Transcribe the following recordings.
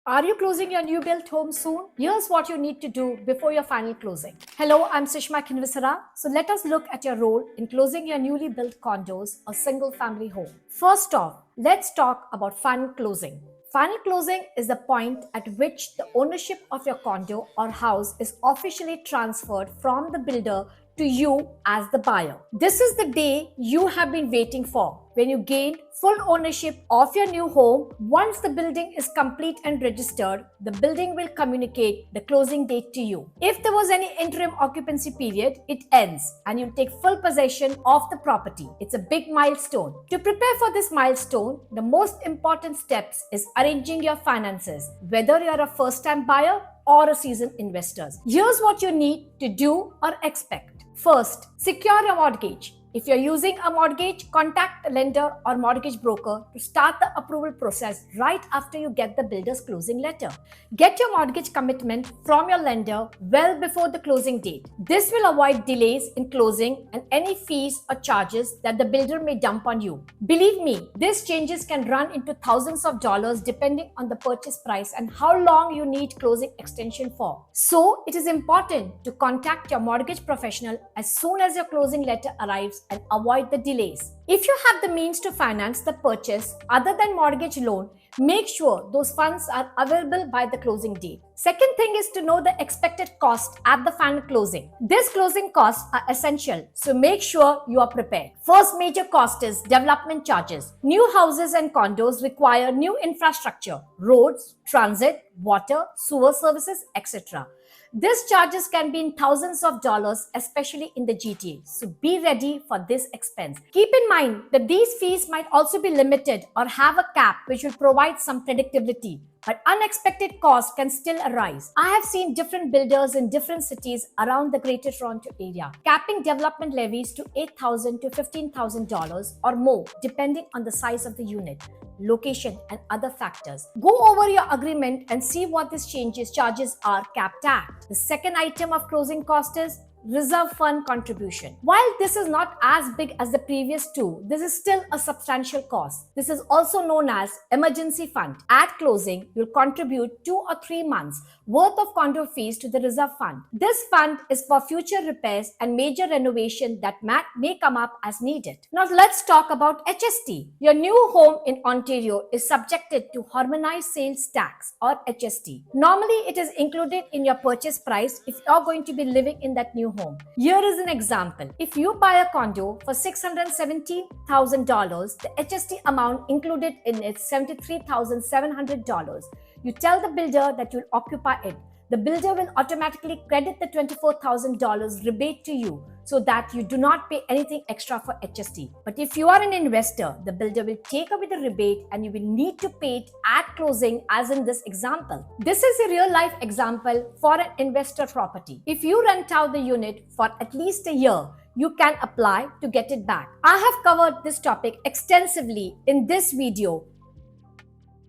Are you closing your new built home soon? Here's what you need to do before your final closing. Hello, I'm Sushma Kinvisara. So let us look at your role in closing your newly built condos or single family home. First off, let's talk about final closing. Final closing is the point at which the ownership of your condo or house is officially transferred from the builder to you as the buyer. This is the day you have been waiting for, when you gain full ownership of your new home. Once the building is complete and registered, the building will communicate the closing date to you. If there was any interim occupancy period, it ends and you take full possession of the property. It's a big milestone. To prepare for this milestone, the most important steps is arranging your finances, whether you're a first-time buyer or a seasoned investor. Here's what you need to do or expect. First, secure your mortgage. If you're using a mortgage, contact the lender or mortgage broker to start the approval process right after you get the builder's closing letter. Get your mortgage commitment from your lender well before the closing date. This will avoid delays in closing and any fees or charges that the builder may dump on you. Believe me, these changes can run into thousands of dollars depending on the purchase price and how long you need closing extension for. So, it is important to contact your mortgage professional as soon as your closing letter arrives and avoid the delays. If you have the means to finance the purchase other than mortgage loan, make sure those funds are available by the closing date. Second thing is to know the expected cost at the final closing. These closing costs are essential, so make sure you are prepared. First major cost is development charges. New houses and condos require new infrastructure, roads, transit, water, sewer services, etc. These charges can be in thousands of dollars, especially in the GTA. So be ready for this expense. Keep in mind that these fees might also be limited or have a cap which will provide some predictability. But unexpected costs can still arise. I have seen different builders in different cities around the Greater Toronto area capping development levies to $8,000 to $15,000 or more, depending on the size of the unit, location, and other factors. Go over your agreement and see what these charges are capped at. The second item of closing cost is reserve fund contribution. While this is not as big as the previous two, this is still a substantial cost. This is also known as emergency fund. At closing, you'll contribute 2 or 3 months worth of condo fees to the reserve fund. This fund is for future repairs and major renovation that may come up as needed. Now let's talk about HST. Your new home in Ontario is subjected to harmonized sales tax or HST. Normally, it is included in your purchase price if you're going to be living in that new home. Here is an example. If you buy a condo for $670,000, the HST amount included in it is $73,700. You tell the builder that you'll occupy it. The builder will automatically credit the $24,000 rebate to you so that you do not pay anything extra for HST. But if you are an investor, the builder will take away the rebate and you will need to pay it at closing, as in this example. This is a real life example for an investor property. If you rent out the unit for at least a year, you can apply to get it back. I have covered this topic extensively in this video.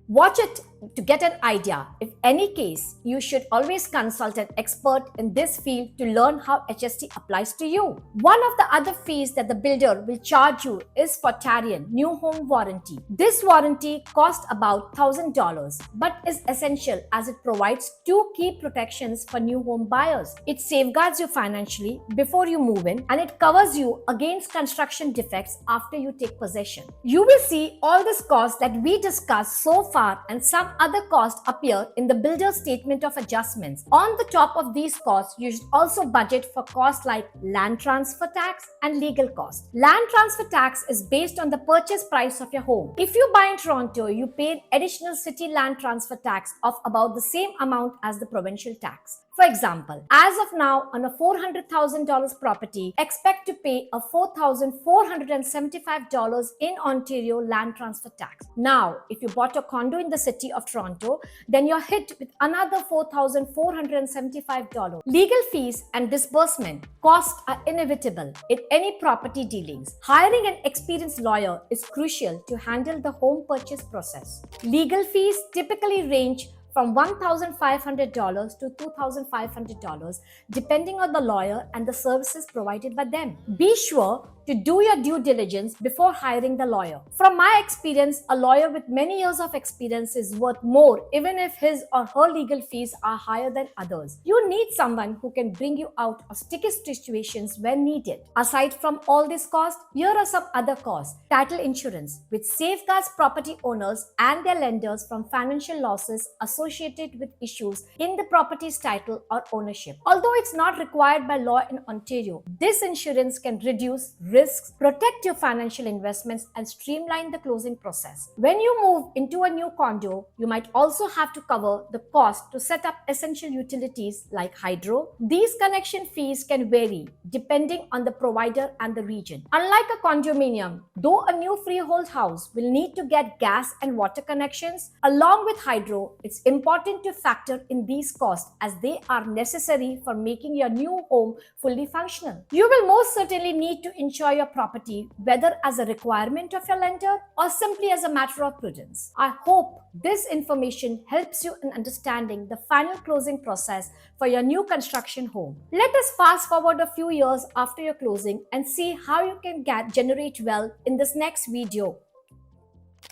Watch it to get an idea. In any case, you should always consult an expert in this field to learn how HST applies to you. One of the other fees that the builder will charge you is for Tarion New Home Warranty. This warranty costs about $1,000 but is essential as it provides 2 key protections for new home buyers. It safeguards you financially before you move in and it covers you against construction defects after you take possession. You will see all these costs that we discussed so far and some other costs appear in the builder's statement of adjustments. On the top of these costs, you should also budget for costs like land transfer tax and legal costs. Land transfer tax is based on the purchase price of your home. If you buy in Toronto, you pay an additional city land transfer tax of about the same amount as the provincial tax. For example, as of now, on a $400,000 property, expect to pay a $4,475 in Ontario land transfer tax. Now, if you bought a condo in the city of Toronto, then you're hit with another $4,475. Legal fees and disbursement costs are inevitable in any property dealings. Hiring an experienced lawyer is crucial to handle the home purchase process. Legal fees typically range from $1,500 to $2,500 depending on the lawyer and the services provided by them. Be sure to do your due diligence before hiring the lawyer. From my experience, a lawyer with many years of experience is worth more even if his or her legal fees are higher than others. You need someone who can bring you out of sticky situations when needed. Aside from all this cost, here are some other costs. Title insurance, which safeguards property owners and their lenders from financial losses associated with issues in the property's title or ownership. Although it's not required by law in Ontario, this insurance can reduce risks, protect your financial investments, and streamline the closing process. When you move into a new condo, you might also have to cover the cost to set up essential utilities like hydro. These connection fees can vary depending on the provider and the region. Unlike a condominium, though a new freehold house will need to get gas and water connections along with hydro, it's important to factor in these costs as they are necessary for making your new home fully functional. You will most certainly need to insure your property, whether as a requirement of your lender or simply as a matter of prudence. I hope this information helps you in understanding the final closing process for your new construction home. Let us fast forward a few years after your closing and see how you can generate wealth in this next video.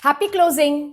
Happy closing!